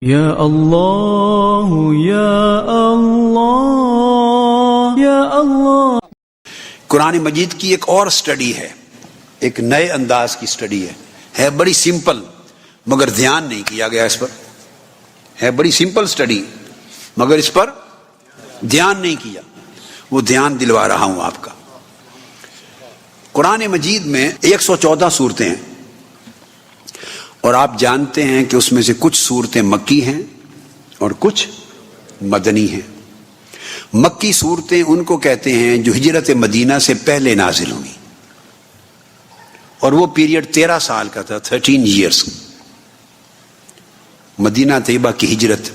یا اللہ یا اللہ یا اللہ۔ قرآن مجید کی ایک اور سٹڈی ہے، ایک نئے انداز کی سٹڈی ہے بڑی سمپل مگر دھیان نہیں کیا گیا اس پر، ہے بڑی سمپل سٹڈی مگر اس پر دھیان نہیں کیا، وہ دھیان دلوا رہا ہوں آپ کا۔ قرآن مجید میں 114 صورتیں ہیں اور آپ جانتے ہیں کہ اس میں سے کچھ صورتیں مکی ہیں اور کچھ مدنی ہیں۔ مکی صورتیں ان کو کہتے ہیں جو ہجرت مدینہ سے پہلے نازل ہوئی، اور وہ پیریڈ 13 سال کا تھا، 13 ایئرس۔ مدینہ طیبہ کی ہجرت،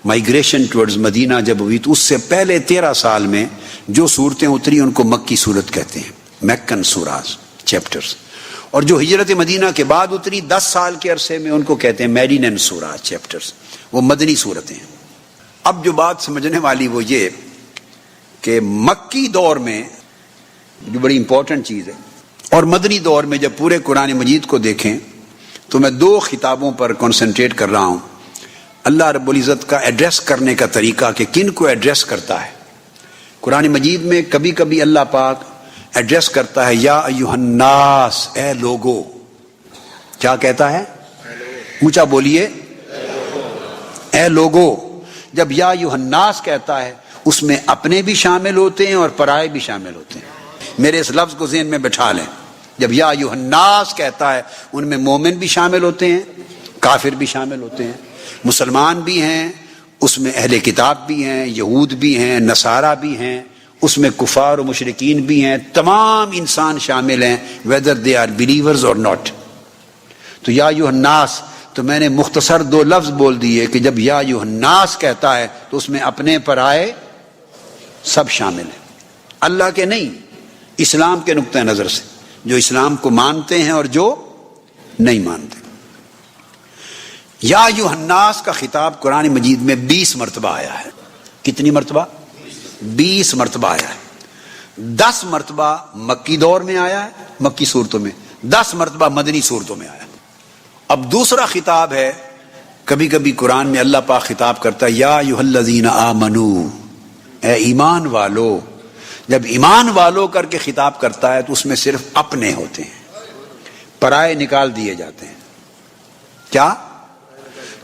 مائیگریشن ٹورڈز مدینہ جب ہوئی تو اس سے پہلے 13 سال میں جو صورتیں اتری ان کو مکی صورت کہتے ہیں، میکن سوراز، چیپٹرز۔ اور جو ہجرت مدینہ کے بعد اتری 10 سال کے عرصے میں ان کو کہتے ہیں میڈینن سوراز، چیپٹرز، وہ مدنی صورتیں ہیں۔ اب جو بات سمجھنے والی وہ یہ کہ مکی دور میں جو بڑی امپورٹنٹ چیز ہے، اور مدنی دور میں جب پورے قرآن مجید کو دیکھیں تو میں 2 خطابوں پر کنسنٹریٹ کر رہا ہوں۔ اللہ رب العزت کا ایڈریس کرنے کا طریقہ کہ کن کو ایڈریس کرتا ہے۔ قرآن مجید میں کبھی کبھی اللہ پاک ایڈریس کرتا ہے یا ایھا الناس، اے لوگو۔ کیا کہتا ہے؟ اونچا بولیے، اے لوگو۔ جب یا ایھا الناس کہتا ہے اس میں اپنے بھی شامل ہوتے ہیں اور پرائے بھی شامل ہوتے ہیں۔ میرے اس لفظ کو ذہن میں بٹھا لیں، جب یا ایھا الناس کہتا ہے ان میں مومن بھی شامل ہوتے ہیں، کافر بھی شامل ہوتے ہیں، مسلمان بھی ہیں، اس میں اہل کتاب بھی ہیں، یہود بھی ہیں، نصارہ بھی ہیں، اس میں کفار و مشرکین بھی ہیں، تمام انسان شامل ہیں، whether they are believers or not۔ تو یا ایھا الناس، تو میں نے مختصر 2 لفظ بول دیے کہ جب یا ایھا الناس کہتا ہے تو اس میں اپنے پرائے سب شامل ہیں، اللہ کے نہیں، اسلام کے نقطہ نظر سے، جو اسلام کو مانتے ہیں اور جو نہیں مانتے۔ یا ایھا الناس کا خطاب قرآن مجید میں 20 مرتبہ آیا ہے۔ کتنی مرتبہ؟ 20 مرتبہ آیا ہے۔ 10 مرتبہ مکی دور میں آیا ہے، مکی صورتوں میں، 10 مرتبہ مدنی صورتوں میں آیا ہے۔ اب دوسرا خطاب ہے، کبھی کبھی قرآن میں اللہ پاک خطاب کرتا ہے یا ایھا الذین آمنو، اے ایمان والو۔ جب ایمان والو کر کے خطاب کرتا ہے تو اس میں صرف اپنے ہوتے ہیں، پرائے نکال دیے جاتے ہیں۔ کیا؟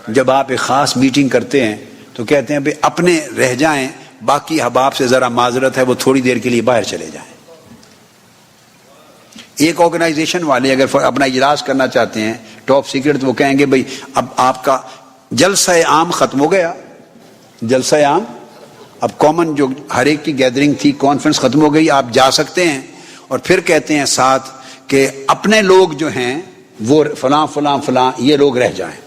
جب آپ ایک خاص میٹنگ کرتے ہیں تو کہتے ہیں بھئی اپنے رہ جائیں، باقی احباب سے ذرا معذرت ہے وہ تھوڑی دیر کے لیے باہر چلے جائیں۔ ایک آرگنائزیشن والے اگر اپنا اجلاس کرنا چاہتے ہیں ٹاپ سیکرٹ، تو وہ کہیں گے بھئی اب آپ کا جلسہ عام ختم ہو گیا، جلسہ عام، اب کامن جو ہر ایک کی گیدرنگ تھی، کانفرنس ختم ہو گئی، آپ جا سکتے ہیں۔ اور پھر کہتے ہیں ساتھ کہ اپنے لوگ جو ہیں وہ فلاں فلاں فلاں یہ لوگ رہ جائیں۔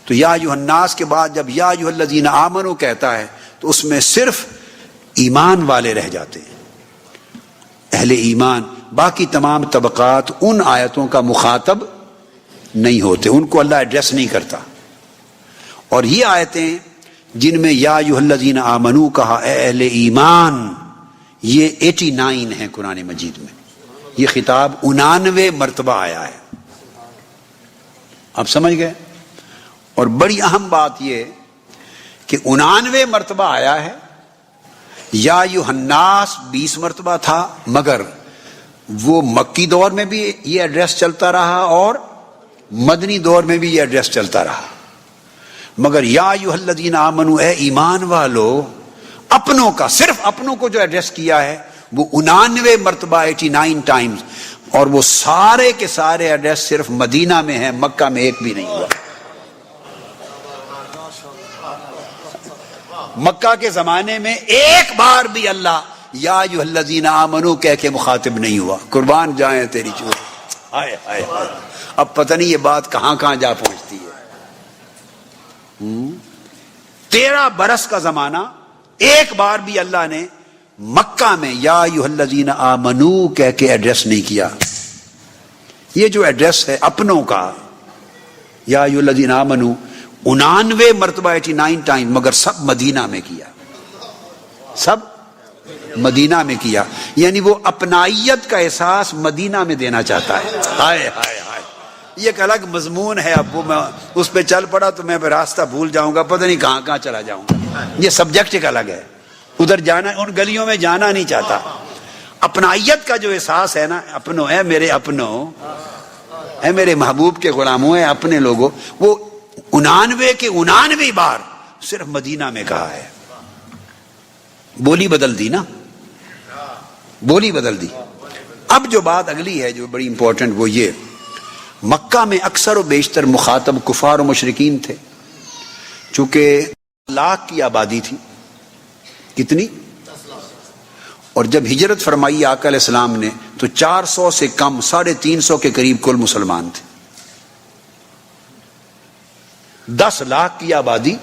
تو یا ایھا الناس کے بعد جب یا ایھا الذین آمنو کہتا ہے تو اس میں صرف ایمان والے رہ جاتے ہیں، اہل ایمان۔ باقی تمام طبقات ان آیتوں کا مخاطب نہیں ہوتے، ان کو اللہ ایڈریس نہیں کرتا۔ اور یہ آیتیں جن میں یا ایھا الذین آمنو کہا، اے اہل ایمان، یہ 89 ہیں قرآن مجید میں۔ یہ خطاب 89 مرتبہ آیا ہے۔ آپ سمجھ گئے؟ اور بڑی اہم بات یہ کہ 89 مرتبہ آیا ہے۔ یا ایھا الناس 20 مرتبہ تھا، مگر وہ مکی دور میں بھی یہ ایڈریس چلتا رہا اور مدنی دور میں بھی یہ ایڈریس چلتا رہا۔ مگر یا ایھا الذین آمنو، اے ایمان والو، اپنوں کا، صرف اپنوں کو جو ایڈریس کیا ہے وہ 89 مرتبہ، 89 ٹائمز، اور وہ سارے کے سارے ایڈریس صرف مدینہ میں ہیں، مکہ میں ایک بھی نہیں ہوا۔ مکہ کے زمانے میں ایک بار بھی اللہ یا ایھا الذین آمنو کہہ کے مخاطب نہیں ہوا۔ قربان جائیں تیری چور، ہائے ہائے ہائے، اب پتہ نہیں یہ بات کہاں کہاں جا پہنچتی ہے۔ 13 برس کا زمانہ، ایک بار بھی اللہ نے مکہ میں یا ایھا الذین آمنو کہہ کے ایڈریس نہیں کیا۔ یہ جو ایڈریس ہے اپنوں کا، یا ایھا الذین آمنو 89 مرتبہ، 89 ٹائم، مگر سب مدینہ میں کیا، سب مدینہ میں کیا۔ یعنی وہ اپنائیت کا احساس مدینہ میں دینا چاہتا ہے۔ ہائے ہائے ہائے، یہ ایک الگ مضمون ہے. اب وہ میں اس پہ چل پڑا تو میں راستہ بھول جاؤں گا, پتہ نہیں کہاں کہاں چلا جاؤں گا. یہ سبجیکٹ ایک الگ ہے, ادھر جانا, ان گلیوں میں جانا نہیں چاہتا. اپنائیت کا جو احساس ہے نا, اپنو ہے میرے, اپنو ہے میرے محبوب کے غلاموں, ہے اپنے لوگوں, وہ 99 کے 99 بار صرف مدینہ میں کہا ہے. بولی بدل دی نا, بولی بدل دی. اب جو بات اگلی ہے جو بڑی امپورٹنٹ, وہ یہ, مکہ میں اکثر و بیشتر مخاطب کفار و مشرکین تھے, چونکہ لاکھ کی آبادی تھی. کتنی؟ اور جب ہجرت فرمائی آقا علیہ السلام نے تو 400 سے کم, 350 کے قریب کل مسلمان تھے. 10 لاکھ کی آبادی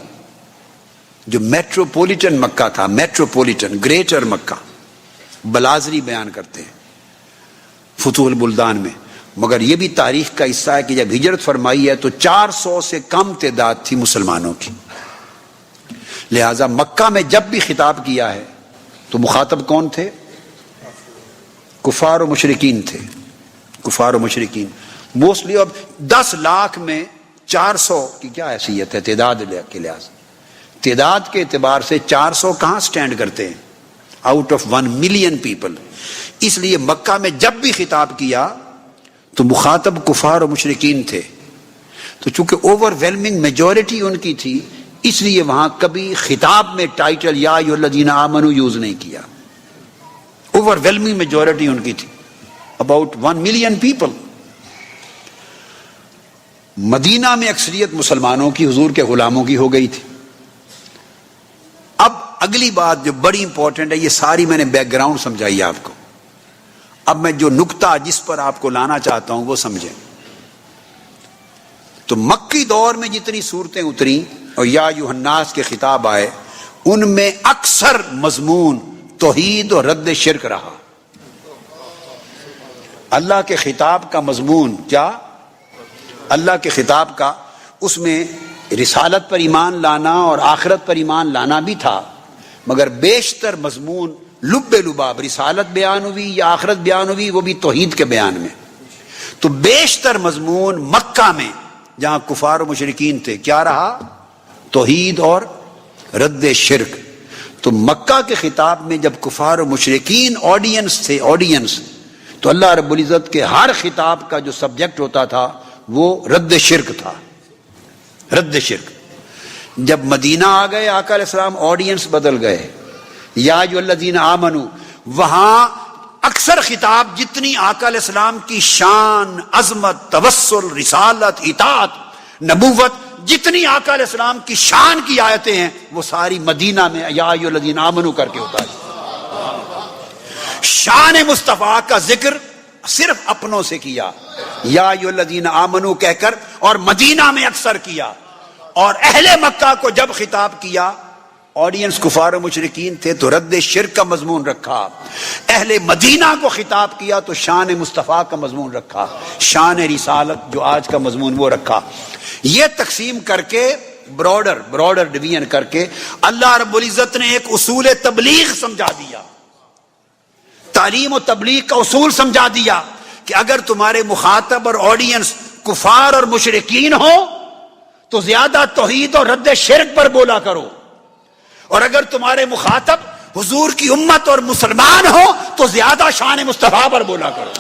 جو میٹروپولیٹن مکہ تھا, میٹروپولیٹن گریٹر مکہ, بلازری بیان کرتے ہیں فتوح البلدان میں. مگر یہ بھی تاریخ کا حصہ ہے کہ جب ہجرت فرمائی ہے تو 400 سے کم تعداد تھی مسلمانوں کی. لہذا مکہ میں جب بھی خطاب کیا ہے تو مخاطب کون تھے؟ کفار و مشرکین تھے, کفار و مشرکین موسٹلی. اب 10 لاکھ میں 400 کی کیا حیثیت ہے تعداد کے لحاظ, تعداد کے اعتبار سے 400 کہاں سٹینڈ کرتے ہیں آؤٹ آف 1 ملین پیپل. اس لیے مکہ میں جب بھی خطاب کیا تو مخاطب کفار و مشرکین تھے. تو چونکہ اوور ویلمنگ میجورٹی ان کی تھی, اس لیے وہاں کبھی خطاب میں ٹائٹل یا ایھا الذین آمنوا یوز نہیں کیا. اوور ویلمنگ میجورٹی ان کی تھی, اباؤٹ 1 ملین پیپل. مدینہ میں اکثریت مسلمانوں کی, حضور کے غلاموں کی ہو گئی تھی. اب اگلی بات جو بڑی امپورٹنٹ ہے, یہ ساری میں نے بیک گراؤنڈ سمجھائی آپ کو. اب میں جو نقطہ جس پر آپ کو لانا چاہتا ہوں وہ سمجھیں. تو مکی دور میں جتنی صورتیں اتری اور یا ایھا الناس کے خطاب آئے, ان میں اکثر مضمون توحید اور رد شرک رہا. اللہ کے خطاب کا مضمون کیا؟ اللہ کے خطاب کا, اس میں رسالت پر ایمان لانا اور آخرت پر ایمان لانا بھی تھا, مگر بیشتر مضمون لب لباب رسالت بیان ہوئی یا آخرت بیان ہوئی, وہ بھی توحید کے بیان میں. تو بیشتر مضمون مکہ میں جہاں کفار و مشرکین تھے کیا رہا؟ توحید اور رد شرک. تو مکہ کے خطاب میں جب کفار و مشرکین آڈینس تھے, آڈینس, تو اللہ رب العزت کے ہر خطاب کا جو سبجیکٹ ہوتا تھا وہ رد شرک تھا, رد شرک. جب مدینہ آ گئے آقا علیہ السلام, آڈینس بدل گئے, یا ایھا الذین آمنوا, وہاں اکثر خطاب جتنی آقا علیہ السلام کی شان, عظمت, توسل, رسالت, اطاعت, نبوت, جتنی آقا علیہ السلام کی شان کی آیتیں ہیں وہ ساری مدینہ میں یا ایھا الذین آمنوا کر کے اتاری. شان مصطفیٰ کا ذکر صرف اپنوں سے کیا, یا ایھا الذین آمنوا کہہ کر, اور مدینہ میں اکثر کیا. اور اہل مکہ کو جب خطاب کیا, آڈینس کفار و مشرکین تھے تو رد شرک کا مضمون رکھا. اہل مدینہ کو خطاب کیا تو شان مصطفیٰ کا مضمون رکھا, شان رسالت جو آج کا مضمون وہ رکھا. یہ تقسیم کر کے براڈر ڈویژن کر کے اللہ رب العزت نے ایک اصول تبلیغ سمجھا دیا, تعلیم و تبلیغ کا اصول سمجھا دیا کہ اگر تمہارے مخاطب اور آڈینس کفار اور مشرکین ہو تو زیادہ توحید اور رد شرک پر بولا کرو, اور اگر تمہارے مخاطب حضور کی امت اور مسلمان ہو تو زیادہ شان مصطفیٰ پر بولا کرو.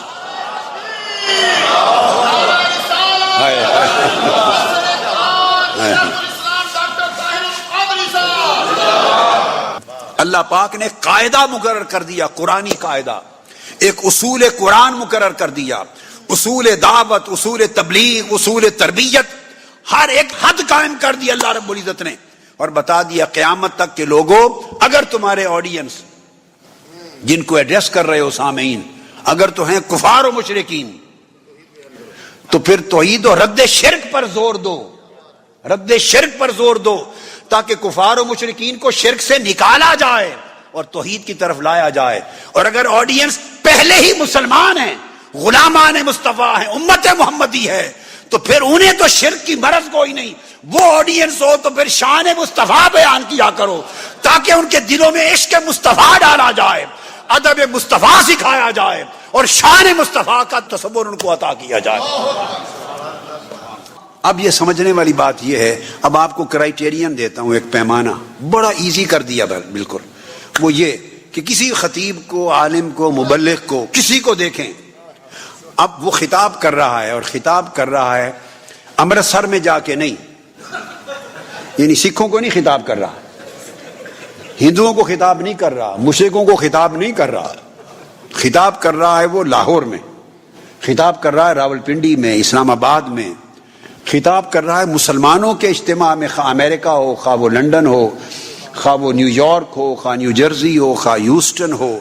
اللہ پاک نے قاعدہ مقرر کر دیا, قرآنی قاعدہ, ایک اصول قرآن مقرر کر دیا, اصول دعوت, اصول تبلیغ, اصول تربیت, ہر ایک حد قائم کر دی اللہ رب العزت نے, اور بتا دیا قیامت تک کے لوگوں, اگر تمہارے آڈینس جن کو ایڈریس کر رہے ہو سامعین اگر تو ہیں کفار و مشرکین, تو پھر توحید و رد شرک پر زور دو, رد شرک پر زور دو, تاکہ کفار و مشرکین کو شرک سے نکالا جائے اور توحید کی طرف لایا جائے. اور اگر آڈینس پہلے ہی مسلمان ہیں, غلامان مصطفیٰ ہیں, امت محمدی ہے, تو پھر انہیں تو شرک کی مرض کوئی نہیں. وہ آڈینس ہو تو پھر شان مصطفیٰ بیان کیا کرو تاکہ ان کے دلوں میں عشق مصطفیٰ ڈالا جائے, ادب مصطفیٰ سکھایا جائے اور شان مصطفیٰ کا تصور ان کو عطا کیا جائے. اب یہ سمجھنے والی بات یہ ہے، اب آپ کو کرائیٹیرین دیتا ہوں، ایک پیمانہ بڑا ایزی کر دیا بالکل، وہ یہ کہ کسی خطیب کو، عالم کو، مبلغ کو، کسی کو دیکھیں، اب وہ خطاب کر رہا ہے، اور خطاب کر رہا ہے امرتسر میں جا کے نہیں، یعنی سکھوں کو نہیں خطاب کر رہا، ہندوؤں کو خطاب نہیں کر رہا، مشرکوں کو خطاب نہیں کر رہا، خطاب کر رہا ہے وہ لاہور میں، خطاب کر رہا ہے راولپنڈی میں، اسلام آباد میں، خطاب کر رہا ہے مسلمانوں کے اجتماع میں، خواہ امریکہ ہو، خواہ وہ لنڈن ہو، خواہ وہ نیو یارک ہو، خواہ نیو جرسی ہو، خواہ ہیوسٹن ہو،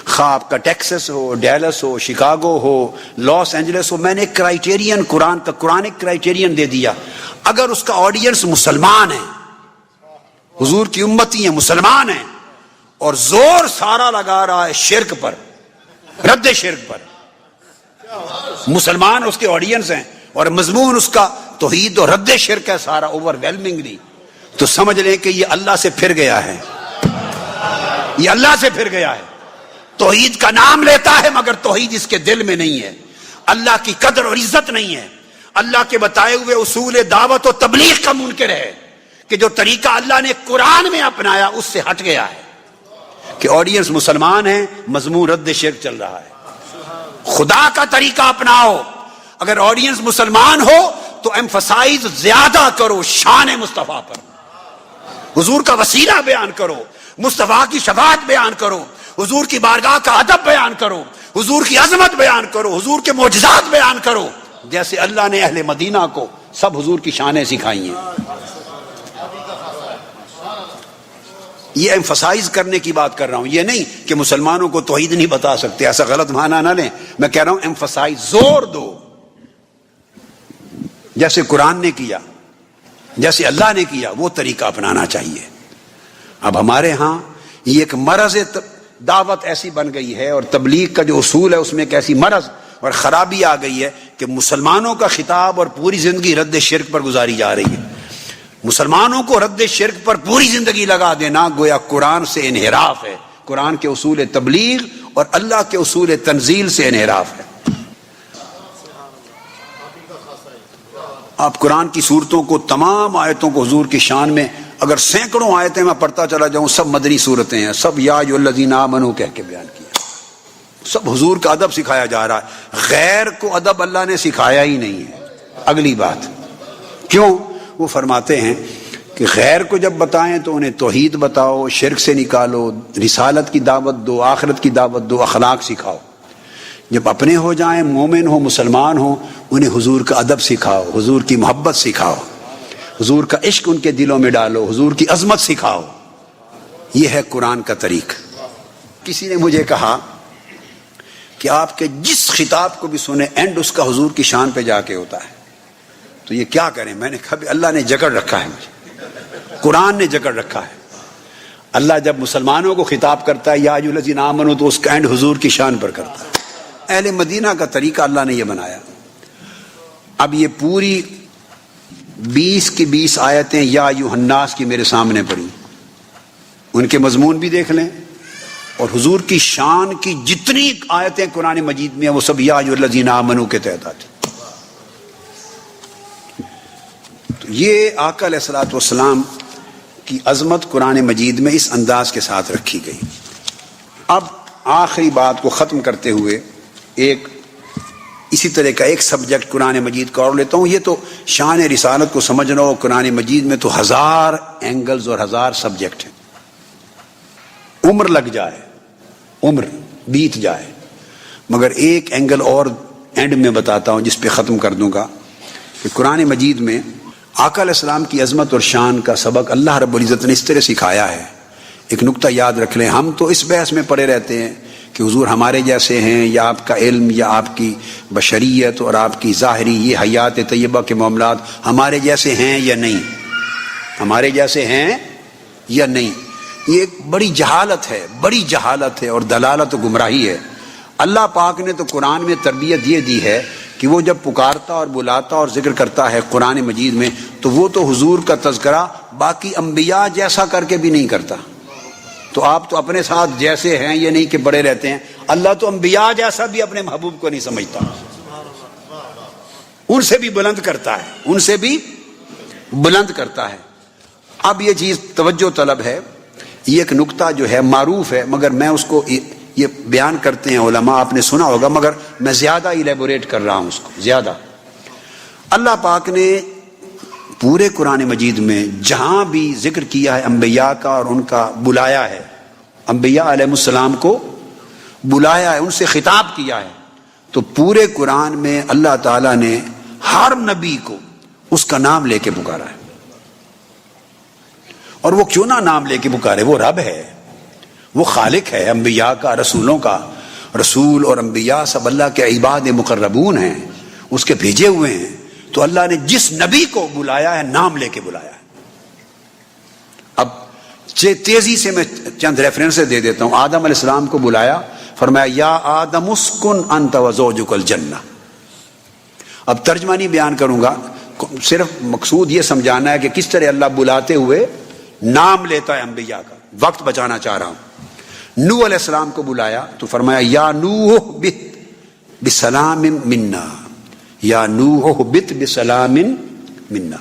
خواہ آپ کا ٹیکسس ہو، ڈیلس ہو، شکاگو ہو، لاس اینجلس ہو. میں نے ایک کرائیٹیرین قرآن کا، قرآنک کرائیٹیرین دے دیا. اگر اس کا آڈینس مسلمان ہے، حضور کی امتی ہیں، مسلمان ہیں، اور زور سارا لگا رہا ہے شرک پر، رد شرک پر، مسلمان اس کے آڈینس ہیں اور مضمون اس کا توحید اور رد شرک ہے سارا اوور ویلمنگلی، تو سمجھ لیں کہ یہ اللہ سے پھر گیا ہے، یہ اللہ سے پھر گیا ہے. توحید کا نام لیتا ہے مگر توحید اس کے دل میں نہیں ہے، اللہ کی قدر اور عزت نہیں ہے، اللہ کے بتائے ہوئے اصول دعوت و تبلیغ کا منکر ہے کہ جو طریقہ اللہ نے قرآن میں اپنایا اس سے ہٹ گیا ہے، کہ آڈینس مسلمان ہیں، مضمون رد شرک چل رہا ہے. خدا کا طریقہ اپناؤ، اگر آڈینس مسلمان ہو تو ایمفسائز زیادہ کرو شان مصطفیٰ پر، حضور کا وسیلہ بیان کرو، مصطفیٰ کی شفاعت بیان کرو، حضور کی بارگاہ کا ادب بیان کرو، حضور کی عظمت بیان کرو، حضور کے معجزات بیان کرو، جیسے اللہ نے اہل مدینہ کو سب حضور کی شانیں سکھائی ہیں. یہ ایمفسائز کرنے کی بات کر رہا ہوں، یہ نہیں کہ مسلمانوں کو توحید نہیں بتا سکتے، ایسا غلط معنی نہ لیں. میں کہہ رہا ہوں ایمفسائز، زور دو، جیسے قرآن نے کیا، جیسے اللہ نے کیا، وہ طریقہ اپنانا چاہیے. اب ہمارے ہاں یہ ایک مرض دعوت ایسی بن گئی ہے، اور تبلیغ کا جو اصول ہے اس میں ایک ایسی مرض اور خرابی آ گئی ہے کہ مسلمانوں کا خطاب اور پوری زندگی رد شرک پر گزاری جا رہی ہے. مسلمانوں کو رد شرک پر پوری زندگی لگا دینا گویا قرآن سے انحراف ہے، قرآن کے اصول تبلیغ اور اللہ کے اصول تنزیل سے انحراف ہے. آپ قرآن کی صورتوں کو، تمام آیتوں کو حضور کی شان میں، اگر سینکڑوں آیتیں میں پڑھتا چلا جاؤں، سب مدنی صورتیں ہیں، سب یا ایھا الذین آمنوا کہہ کے بیان کیا، سب حضور کا ادب سکھایا جا رہا ہے. غیر کو ادب اللہ نے سکھایا ہی نہیں ہے. اگلی بات کیوں؟ وہ فرماتے ہیں کہ غیر کو جب بتائیں تو انہیں توحید بتاؤ، شرک سے نکالو، رسالت کی دعوت دو، آخرت کی دعوت دو، اخلاق سکھاؤ. جب اپنے ہو جائیں، مومن ہو، مسلمان ہو، انہیں حضور کا ادب سکھاؤ، حضور کی محبت سکھاؤ، حضور کا عشق ان کے دلوں میں ڈالو، حضور کی عظمت سکھاؤ. یہ ہے قرآن کا طریق. کسی نے مجھے کہا کہ آپ کے جس خطاب کو بھی سنیں اینڈ اس کا حضور کی شان پہ جا کے ہوتا ہے، تو یہ کیا کریں؟ میں نے کہا اللہ نے جکڑ رکھا ہے مجھے، قرآن نے جکڑ رکھا ہے. اللہ جب مسلمانوں کو خطاب کرتا ہے یا ایھا الذین آمنوا، تو اس کا اینڈ حضور کی شان پر کرتا ہے. اہل مدینہ کا طریقہ اللہ نے یہ بنایا. اب یہ پوری 20 کی 20 آیتیں یا ایھا الناس کی میرے سامنے پڑی، ان کے مضمون بھی دیکھ لیں، اور حضور کی شان کی جتنی آیتیں قرآن مجید میں ہیں وہ سب یا ایھا الذین آمنوا کے تحت آتی. تو یہ آقا علیہ الصلوۃ والسلام کی عظمت قرآن مجید میں اس انداز کے ساتھ رکھی گئی. اب آخری بات کو ختم کرتے ہوئے ایک اسی طرح کا ایک سبجیکٹ قرآن مجید کا اور لیتا ہوں. یہ تو شان رسالت کو سمجھنا ہو، قرآن مجید میں تو 1000 اینگلز اور 1000 سبجیکٹ ہیں. عمر لگ جائے، عمر بیت جائے، مگر ایک اینگل اور اینڈ میں بتاتا ہوں جس پہ ختم کر دوں گا کہ قرآن مجید میں آقا علیہ السلام کی عظمت اور شان کا سبق اللہ رب العزت نے اس طرح سکھایا ہے. ایک نقطہ یاد رکھ لیں، ہم تو اس بحث میں پڑے رہتے ہیں کہ حضور ہمارے جیسے ہیں، یا آپ کا علم یا آپ کی بشریت اور آپ کی ظاہری یہ حیات طیبہ کے معاملات ہمارے جیسے ہیں یا نہیں، ہمارے جیسے ہیں یا نہیں. یہ ایک بڑی جہالت ہے، بڑی جہالت ہے اور دلالت و گمراہی ہے. اللہ پاک نے تو قرآن میں تربیت یہ دی ہے کہ وہ جب پکارتا اور بلاتا اور ذکر کرتا ہے قرآن مجید میں، تو وہ تو حضور کا تذکرہ باقی انبیاء جیسا کر کے بھی نہیں کرتا. تو آپ تو اپنے ساتھ جیسے ہیں یہ نہیں کہ بڑے رہتے ہیں، اللہ تو انبیاء جیسا بھی اپنے محبوب کو نہیں سمجھتا. ان سے بھی بلند کرتا ہے، ان سے بھی بلند کرتا ہے۔ اب یہ چیز توجہ طلب ہے، یہ ایک نکتہ جو ہے معروف ہے، مگر میں اس کو یہ بیان کرتے ہیں علماء، آپ نے سنا ہوگا، مگر میں زیادہ ایلیبوریٹ کر رہا ہوں اس کو زیادہ۔ اللہ پاک نے پورے قرآن مجید میں جہاں بھی ذکر کیا ہے انبیاء کا اور ان کا بلایا ہے، انبیاء علیہ السلام کو بلایا ہے، ان سے خطاب کیا ہے، تو پورے قرآن میں اللہ تعالیٰ نے ہر نبی کو اس کا نام لے کے پکارا ہے۔ اور وہ کیوں نہ نام لے کے پکارے، وہ رب ہے، وہ خالق ہے انبیاء کا، رسولوں کا۔ رسول اور انبیاء سب اللہ کے عباد مقربون ہیں، اس کے بھیجے ہوئے ہیں، تو اللہ نے جس نبی کو بلایا ہے نام لے کے بلایا ہے۔ اب تیزی سے میں چند ریفرنسز دے دیتا ہوں۔ آدم علیہ السلام کو بلایا، فرمایا یا آدم اسکن انت وزوجک الجنہ۔ اب ترجمہ نہیں بیان کروں گا، صرف مقصود یہ سمجھانا ہے کہ کس طرح اللہ بلاتے ہوئے نام لیتا ہے انبیاء کا، وقت بچانا چاہ رہا ہوں۔ نوح علیہ السلام کو بلایا تو فرمایا یا نوح بت بسلام منا، یا نوح بت بسلام منا۔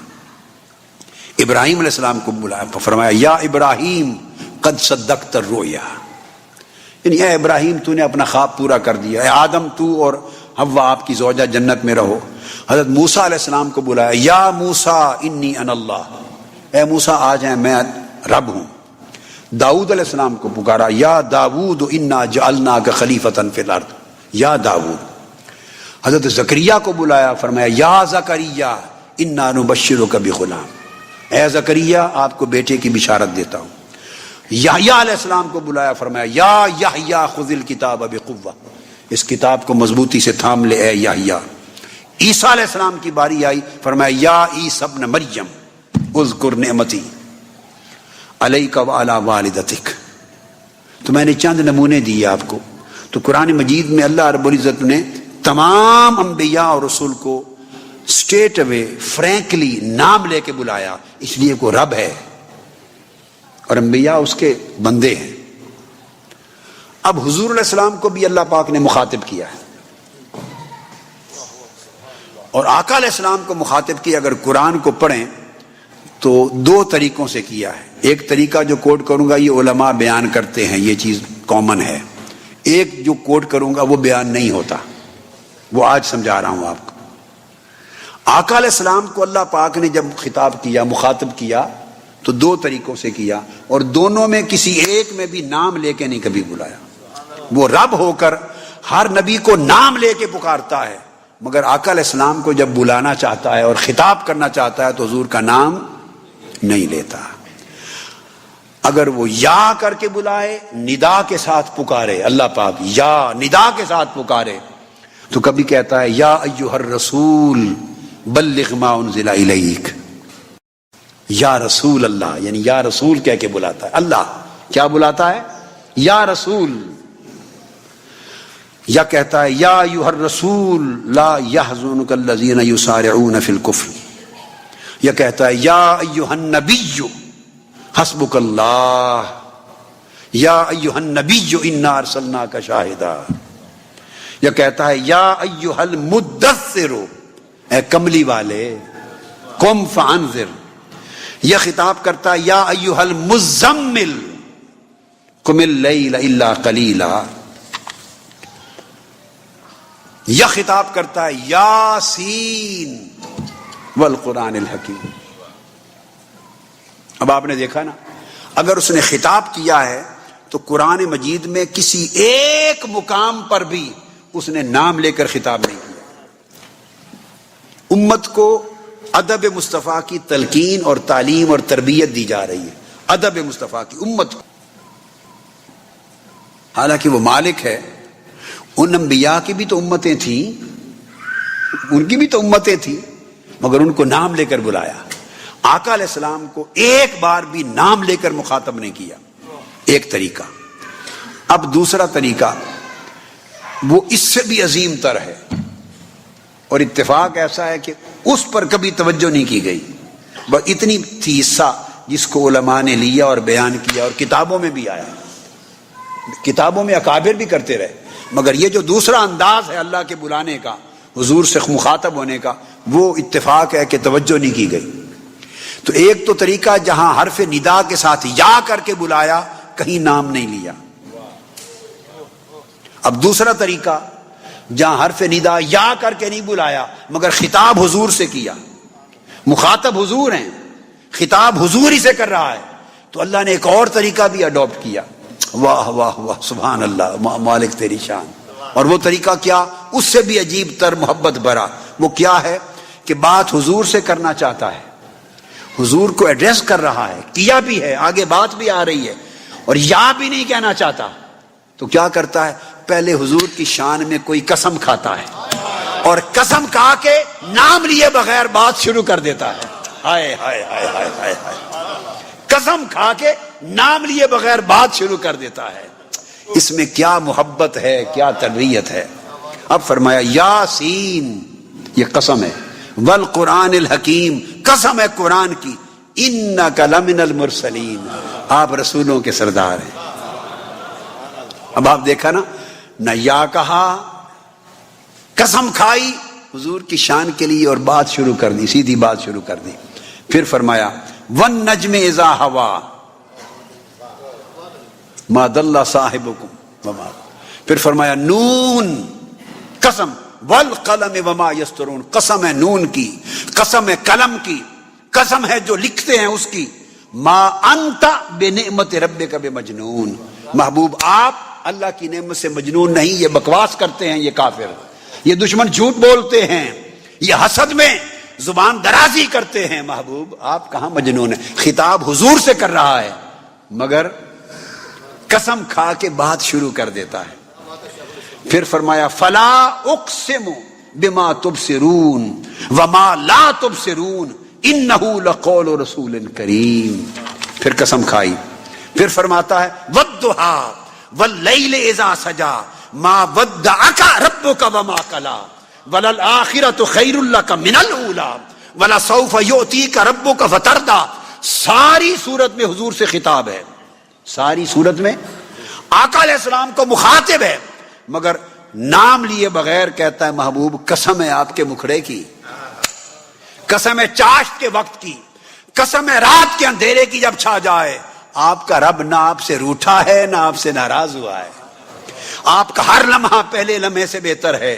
ابراہیم علیہ السلام کو بلایا، فرمایا یا ابراہیم قد صدقت الرؤیا، یعنی اے ابراہیم تو نے اپنا خواب پورا کر دیا، اے آدم تو اور حوا آپ کی زوجہ جنت میں رہو۔ حضرت موسیٰ علیہ السلام کو بلایا یا موسیٰ انی انا اللہ، اے موسیٰ آ جائیں میں رب ہوں۔ داؤد علیہ السلام کو پکارا یا داود انا جعلناک خلیفۃ فی الارض، یا داود۔ حضرت زکریہ کو بلایا، فرمایا یا زکریا انا نبشرک بغلام، اے زکریا آپ کو بیٹے کی بشارت دیتا ہوں۔ یحییٰ علیہ السلام کو بلایا، فرمایا یا یحییٰ خذ الکتاب بقوہ، اس کتاب کو مضبوطی سے تھام لے اے یحییٰ۔ عیسیٰ علیہ السلام کی باری آئی، فرمایا یا عیسیٰ ابن مریم اذکر نعمتی علیک وعلی والدتک۔ تو میں نے چند نمونے دیے آپ کو۔ تو قرآن مجید میں اللہ رب العزت نے تمام انبیاء اور رسول کو اسٹریٹ اوے فرینکلی نام لے کے بلایا، اس لیے وہ رب ہے اور انبیاء اس کے بندے ہیں۔ اب حضور علیہ السلام کو بھی اللہ پاک نے مخاطب کیا ہے، اور آقا علیہ السلام کو مخاطب کیا۔ اگر قرآن کو پڑھیں تو دو طریقوں سے کیا ہے۔ ایک طریقہ جو کوٹ کروں گا یہ علماء بیان کرتے ہیں، یہ چیز کامن ہے۔ ایک جو کوٹ کروں گا وہ بیان نہیں ہوتا، وہ آج سمجھا رہا ہوں آپ کو۔ آقا علیہ السلام کو اللہ پاک نے جب خطاب کیا، مخاطب کیا، تو دو طریقوں سے کیا، اور دونوں میں کسی ایک میں بھی نام لے کے نہیں کبھی بلایا۔ وہ رب ہو کر ہر نبی کو نام لے کے پکارتا ہے، مگر آقا علیہ السلام کو جب بلانا چاہتا ہے اور خطاب کرنا چاہتا ہے تو حضور کا نام نہیں لیتا۔ اگر وہ یا کر کے بلائے، ندا کے ساتھ پکارے، اللہ پاک یا ندا کے ساتھ پکارے، تو کبھی کہتا ہے یا ایھا الرسول بلغ ما انزل الیک، یا رسول اللہ، یعنی یا رسول کہہ کے بلاتا ہے۔ اللہ کیا بلاتا ہے؟ یا رسول۔ یا کہتا ہے یا ایھا الرسول لا یحزنک الذین یسارعون فی الکفر، یا کہتا ہے یا ایھا النبی حسبک اللہ، یا ایھا النبی انا ارسلناک شاہدا، یا کہتا ہے یا ایھا المدثر، اے کملی والے قم فانذر، یا خطاب کرتا ہے یا ایھا المزمل قم اللیل الا قلیلا، یا خطاب کرتا ہے یاسین والقرآن الحکیم۔ اب آپ نے دیکھا نا، اگر اس نے خطاب کیا ہے تو قرآن مجید میں کسی ایک مقام پر بھی اس نے نام لے کر خطاب نہیں کیا۔ امت کو ادب مصطفیٰ کی تلقین اور تعلیم اور تربیت دی جا رہی ہے، ادب مصطفیٰ کی امت کو۔ حالانکہ وہ مالک ہے، ان انبیاء کی بھی تو امتیں تھیں، ان کی بھی تو امتیں تھیں، مگر ان کو نام لے کر بلایا۔ آقا علیہ السلام کو ایک بار بھی نام لے کر مخاطب نہیں کیا، ایک طریقہ۔ اب دوسرا طریقہ وہ اس سے بھی عظیم تر ہے، اور اتفاق ایسا ہے کہ اس پر کبھی توجہ نہیں کی گئی، بس اتنی تھی حصہ جس کو علماء نے لیا اور بیان کیا، اور کتابوں میں بھی آیا، کتابوں میں اکابر بھی کرتے رہے، مگر یہ جو دوسرا انداز ہے اللہ کے بلانے کا، حضور سے مخاطب ہونے کا، وہ اتفاق ہے کہ توجہ نہیں کی گئی. تو ایک تو طریقہ جہاں حرف ندا کے ساتھ یا کر کے بلایا، کہیں نام نہیں لیا. اب دوسرا طریقہ جہاں حرف ندا یا کر کے نہیں بلایا مگر خطاب حضور سے کیا، مخاطب حضور ہیں، خطاب حضور ہی سے کر رہا ہے، تو اللہ نے ایک اور طریقہ بھی اڈاپٹ کیا. واہ واہ واہ، سبحان اللہ، مالک تیری شان. اور وہ طریقہ کیا؟ اس سے بھی عجیب تر محبت بھرا. وہ کیا ہے کہ بات حضور سے کرنا چاہتا ہے، حضور کو ایڈریس کر رہا ہے، کیا بھی ہے، آگے بات بھی آ رہی ہے، اور یا بھی نہیں کہنا چاہتا. تو کیا کرتا ہے؟ پہلے حضور کی شان میں کوئی قسم کھاتا ہے اور قسم کھا کے نام لیے بغیر بات شروع کر دیتا ہے. ہائے ہائے ہائے ہائے ہائے ہائے، قسم کھا کے نام لیے بغیر بات شروع کر دیتا ہے. اس میں کیا محبت ہے، کیا تربیت ہے. اب فرمایا یاسین، یہ قسم ہے، والقرآن الحکیم، قسم ہے قرآن کی، انک لمن المرسلین، آپ رسولوں کے سردار ہیں. اب آپ دیکھا نا، نہ یا کہا، قسم کھائی حضور کی شان کے لیے اور بات شروع کر دی، سیدھی بات شروع کر دی. پھر فرمایا والنجم اذا ہوا ما ضل صاحبکم وما، پھر فرمایا نون، قسم، والقلم وما یسطرون، قسم ہے نون کی، قسم ہے قلم کی، قسم ہے جو لکھتے ہیں اس کی. ما انت بنعمت ربک بمجنون، محبوب آپ اللہ کی نعمت سے مجنون نہیں. یہ بکواس کرتے ہیں یہ کافر، یہ دشمن جھوٹ بولتے ہیں، یہ حسد میں زبان درازی کرتے ہیں. محبوب آپ کہاں مجنون ہیں. خطاب حضور سے کر رہا ہے مگر قسم کھا کے بات شروع کر دیتا ہے. پھر فرمایا فلا اقسم بما تبصرون وما لا تبصرون انہ لقول رسول کریم. پھر قسم کھائی. پھر فرماتا ہے والضحیٰ واللیل اذا سجا ما ودعک ربک وما قلی وللآخرۃ خیر لک من الاولی ولسوف یؤتیک ربک فترضی. ساری صورت میں حضور سے خطاب ہے، ساری صورت میں آقا علیہ السلام کو مخاطب ہے، مگر نام لیے بغیر کہتا ہے محبوب قسم ہے آپ کے مکھڑے کی، قسم ہے چاشت کے وقت کی، قسم ہے رات کے اندھیرے کی جب چھا جائے. آپ کا رب نہ آپ سے روٹھا ہے نہ آپ سے ناراض ہوا ہے. آپ کا ہر لمحہ پہلے لمحے سے بہتر ہے.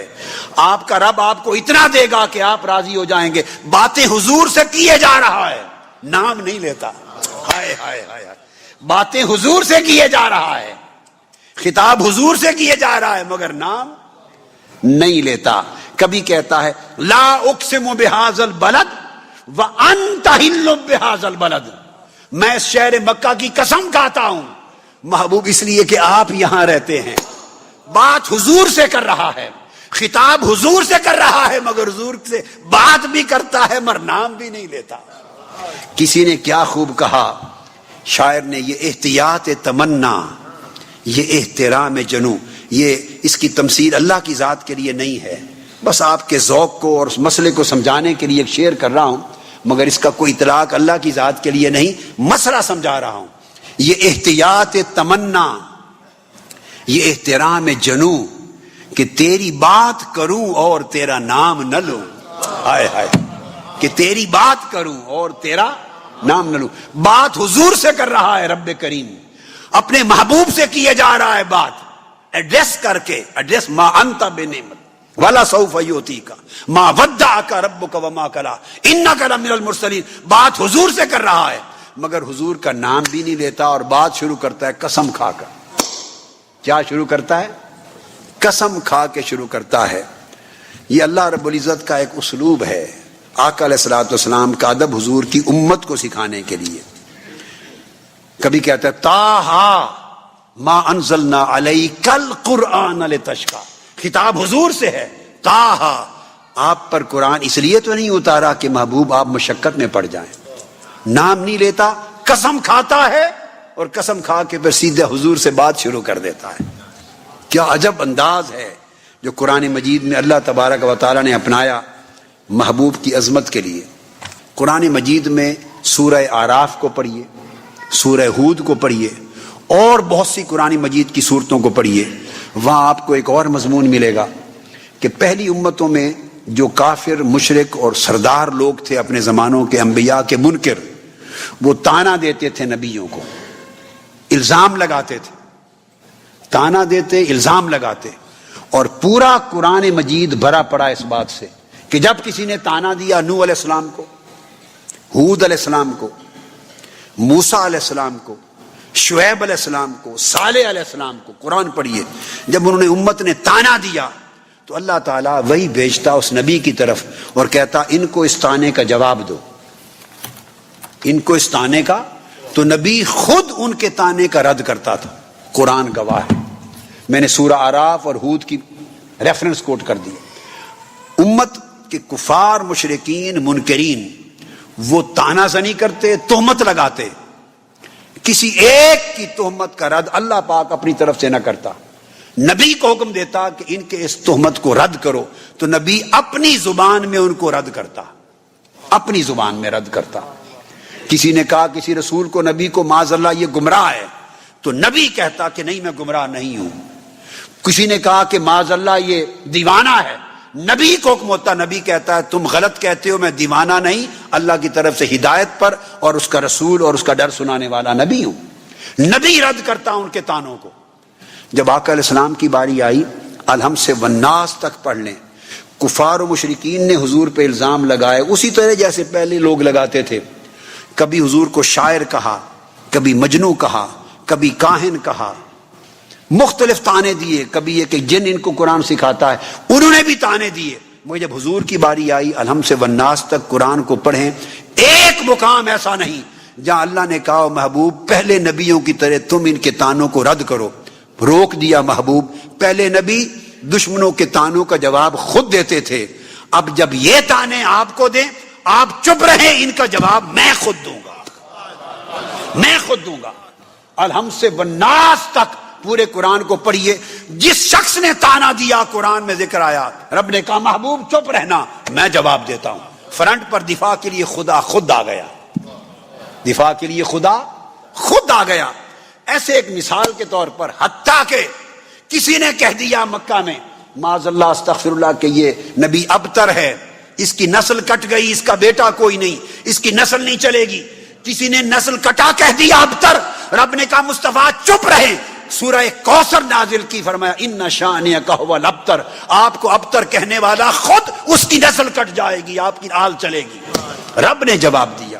آپ کا رب آپ کو اتنا دے گا کہ آپ راضی ہو جائیں گے. باتیں حضور سے کیے جا رہا ہے، نام نہیں لیتا. ہائے ہائے ہائے، باتیں حضور سے کیے جا رہا ہے، خطاب حضور سے کیے جا رہا ہے مگر نام نہیں لیتا. کبھی کہتا ہے لا اقسم بہذا البلد وانت حل بہذا البلد، میں اس شہر مکہ کی قسم کھاتا ہوں محبوب اس لیے کہ آپ یہاں رہتے ہیں. بات حضور سے کر رہا ہے، خطاب حضور سے کر رہا ہے مگر حضور سے بات بھی کرتا ہے مگر نام بھی نہیں لیتا. کسی نے کیا خوب کہا شاعر نے، یہ احتیاط تمنا، یہ احترام جنوں، یہ اس کی تمثیل اللہ کی ذات کے لیے نہیں ہے، بس آپ کے ذوق کو اور اس مسئلے کو سمجھانے کے لیے شیئر کر رہا ہوں مگر اس کا کوئی اطلاق اللہ کی ذات کے لیے نہیں، مسئلہ سمجھا رہا ہوں. یہ احتیاط تمنا، یہ احترام جنوں کہ تیری بات کروں اور تیرا نام نہ لوں. ہائے ہائے، کہ تیری بات کروں اور تیرا نام نہ لوں. بات حضور سے کر رہا ہے رب کریم، اپنے محبوب سے کیے جا رہا ہے بات، ایڈریس کر کے، ایڈریس ما انت بنعمت ولا سوف یؤتیک ما ودعک ربک وما قلی انک لمن المرسلین. بات حضور سے کر رہا ہے مگر حضور کا نام بھی نہیں لیتا اور بات شروع کرتا ہے قسم کھا کر. کیا شروع کرتا ہے؟ قسم کھا کے شروع کرتا ہے. یہ اللہ رب العزت کا ایک اسلوب ہے، آقا علیہ الصلوۃ والسلام کا ادب حضور کی امت کو سکھانے کے لیے. کبھی کہتا ہے طٰہٰ ما انزلنا علیک القرآن لتشقیٰ، خطاب حضور سے ہے. طٰہٰ، آپ پر قرآن اس لیے تو نہیں اتارا کہ محبوب آپ مشقت میں پڑ جائیں. نام نہیں لیتا، قسم کھاتا ہے اور قسم کھا کے پھر سیدھے حضور سے بات شروع کر دیتا ہے. کیا عجب انداز ہے جو قرآن مجید میں اللہ تبارک و تعالیٰ نے اپنایا محبوب کی عظمت کے لیے. قرآن مجید میں سورہ اعراف کو پڑھیے، سورہ ہود کو پڑھیے اور بہت سی قرآن مجید کی صورتوں کو پڑھیے. وہاں آپ کو ایک اور مضمون ملے گا کہ پہلی امتوں میں جو کافر مشرک اور سردار لوگ تھے اپنے زمانوں کے انبیاء کے منکر، وہ تانا دیتے تھے نبیوں کو، الزام لگاتے تھے، تانا دیتے، الزام لگاتے، اور پورا قرآن مجید بھرا پڑا اس بات سے کہ جب کسی نے تانا دیا نوح علیہ السلام کو، ہود علیہ السلام کو، موسیٰ علیہ السلام کو، شعیب علیہ السلام کو، صالح علیہ السلام کو، قرآن پڑھیے، جب انہوں نے امت نے تانا دیا تو اللہ تعالیٰ وہی بھیجتا اس نبی کی طرف اور کہتا ان کو اس تانے کا جواب دو، ان کو اس تانے کا، تو نبی خود ان کے تانے کا رد کرتا تھا۔ قرآن گواہ ہے، میں نے سورہ اعراف اور ہود کی ریفرنس کوٹ کر دی۔ امت کے کفار مشرکین منکرین وہ تانا زنی کرتے، تہمت لگاتے، کسی ایک کی تہمت کا رد اللہ پاک اپنی طرف سے نہ کرتا، نبی کو حکم دیتا کہ ان کے اس تہمت کو رد کرو، تو نبی اپنی زبان میں ان کو رد کرتا، اپنی زبان میں رد کرتا۔ کسی نے کہا کسی رسول کو، نبی کو، معاذ اللہ یہ گمراہ ہے، تو نبی کہتا کہ نہیں میں گمراہ نہیں ہوں۔ کسی نے کہا کہ معاذ اللہ یہ دیوانہ ہے، نبی کو حکم ہوتا، نبی کہتا ہے تم غلط کہتے ہو، میں دیوانہ نہیں، اللہ کی طرف سے ہدایت پر اور اس کا رسول اور اس کا ڈر سنانے والا نبی ہوں۔ نبی رد کرتا ان کے تانوں کو۔ جب آقا علیہ السلام کی باری آئی، الحم سے والناس تک پڑھ لیں، کفار و مشرکین نے حضور پہ الزام لگائے اسی طرح جیسے پہلے لوگ لگاتے تھے۔ کبھی حضور کو شاعر کہا، کبھی مجنو کہا، کبھی کاہن کہا، مختلف تانے دیے، کبھی یہ کہ جن ان کو قرآن سکھاتا ہے، انہوں نے بھی تانے دیے۔ مگر جب حضور کی باری آئی الحم سے والناس تک قرآن کو پڑھیں، ایک مقام ایسا نہیں جہاں اللہ نے کہا محبوب پہلے نبیوں کی طرح تم ان کے تانوں کو رد کرو، روک دیا محبوب۔ پہلے نبی دشمنوں کے تانوں کا جواب خود دیتے تھے، اب جب یہ تانے آپ کو دیں آپ چپ رہیں، ان کا جواب میں خود دوں گا، میں خود دوں گا۔ الحم سے والناس تک پورے قرآن کو پڑھیے، جس شخص نے تانا دیا قرآن میں ذکر آیا، رب نے کہا محبوب چپ رہنا، میں جواب دیتا ہوں۔ فرنٹ پر دفاع کے لیے خدا خود آ گیا، دفاع کے لیے خدا خود آ گیا۔ ایسے ایک مثال کے طور پر حتیٰ کہ کسی نے کہہ دیا مکہ میں معاذ اللہ استغفر اللہ کہ یہ نبی ابتر ہے، اس کی نسل کٹ گئی، اس کا بیٹا کوئی نہیں، اس کی نسل نہیں چلے گی، کسی نے نسل کٹا کہہ دیا ابتر، رب نے کہا مصطفیٰ چپ رہیں۔ سورہ کوثر نازل کی، فرمایا ان شانئک ھو الابتر، آپ کو ابتر کہنے والا خود اس کی نسل کٹ جائے گی، آپ کی آل چلے گی۔ رب نے جواب دیا۔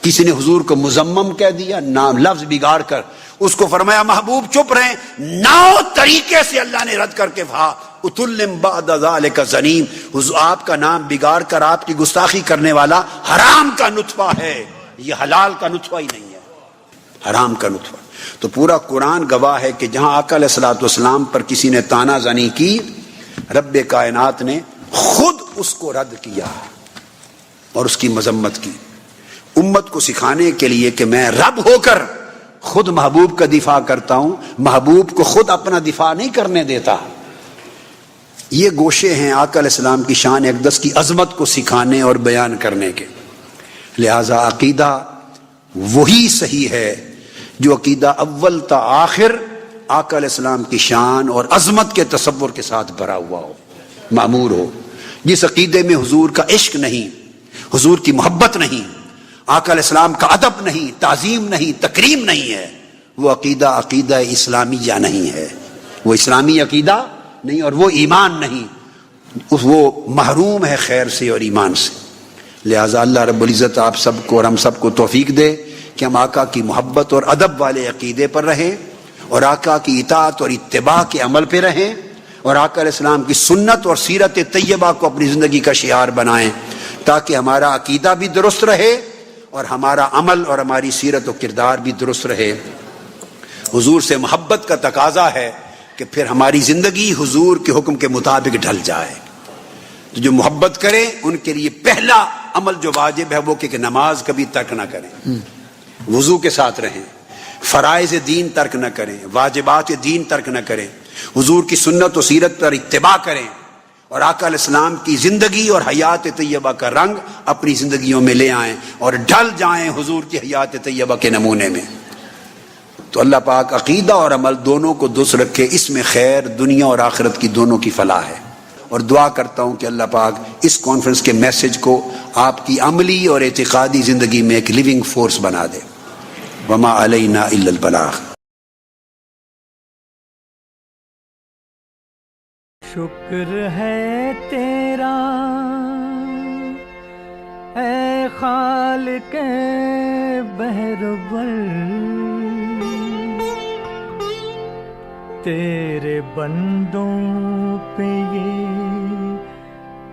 کسی نے حضور کو مذمم کہہ دیا، نام لفظ بگاڑ کر، اس کو فرمایا محبوب چپ رہیں۔ 9 طریقے سے اللہ نے رد کر کے کہا اتلم بعد ذلک زنیم، حضور آپ کا نام بگاڑ کر آپ کی گستاخی کرنے والا حرام کا نطفہ ہے، یہ حلال کا نطفہ ہی نہیں ہے، حرام کا نطفہ۔ تو پورا قرآن گواہ ہے کہ جہاں آقا علیہ الصلوۃ والسلام پر کسی نے تانا زنی کی، رب کائنات نے خود اس کو رد کیا اور اس کی مذمت کی، امت کو سکھانے کے لیے کہ میں رب ہو کر خود محبوب کا دفاع کرتا ہوں، محبوب کو خود اپنا دفاع نہیں کرنے دیتا۔ یہ گوشے ہیں آقا علیہ السلام کی شان اقدس کی عظمت کو سکھانے اور بیان کرنے کے۔ لہذا عقیدہ وہی صحیح ہے جو عقیدہ اول تا آخر آقا علیہ السلام کی شان اور عظمت کے تصور کے ساتھ بھرا ہوا ہو، معمور ہو۔ جس عقیدے میں حضور کا عشق نہیں، حضور کی محبت نہیں، آقا علیہ السلام کا ادب نہیں، تعظیم نہیں، تکریم نہیں ہے، وہ عقیدہ عقیدہ اسلامیہ نہیں ہے، وہ اسلامی عقیدہ نہیں، اور وہ ایمان نہیں، وہ محروم ہے خیر سے اور ایمان سے۔ لہٰذا اللہ رب العزت آپ سب کو اور ہم سب کو توفیق دے کہ ہم آقا کی محبت اور ادب والے عقیدے پر رہیں، اور آقا کی اطاعت اور اتباع کے عمل پہ رہیں، اور آقا علیہ السلام کی سنت اور سیرت طیبہ کو اپنی زندگی کا شعار بنائیں، تاکہ ہمارا عقیدہ بھی درست رہے اور ہمارا عمل اور ہماری سیرت و کردار بھی درست رہے۔ حضور سے محبت کا تقاضا ہے کہ پھر ہماری زندگی حضور کے حکم کے مطابق ڈھل جائے۔ تو جو محبت کریں ان کے لیے پہلا عمل جو واجب ہے وہ کہ نماز کبھی ترک نہ کریں، وضو کے ساتھ رہیں، فرائض دین ترک نہ کریں، واجبات دین ترک نہ کریں، حضور کی سنت و سیرت پر اتباع کریں، اور آقا علیہ السلام کی زندگی اور حیات طیبہ کا رنگ اپنی زندگیوں میں لے آئیں اور ڈھل جائیں حضور کی حیات طیبہ کے نمونے میں۔ تو اللہ پاک عقیدہ اور عمل دونوں کو درست رکھے، اس میں خیر دنیا اور آخرت کی دونوں کی فلاح ہے۔ اور دعا کرتا ہوں کہ اللہ پاک اس کانفرنس کے میسج کو آپ کی عملی اور اعتقادی زندگی میں ایک لیونگ فورس بنا دے. وما علینا الا البلاغ. شکر ہے تیرا اے خالق بہربر، تیرے بندوں پہ یہ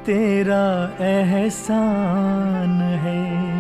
تیرا احسان ہے.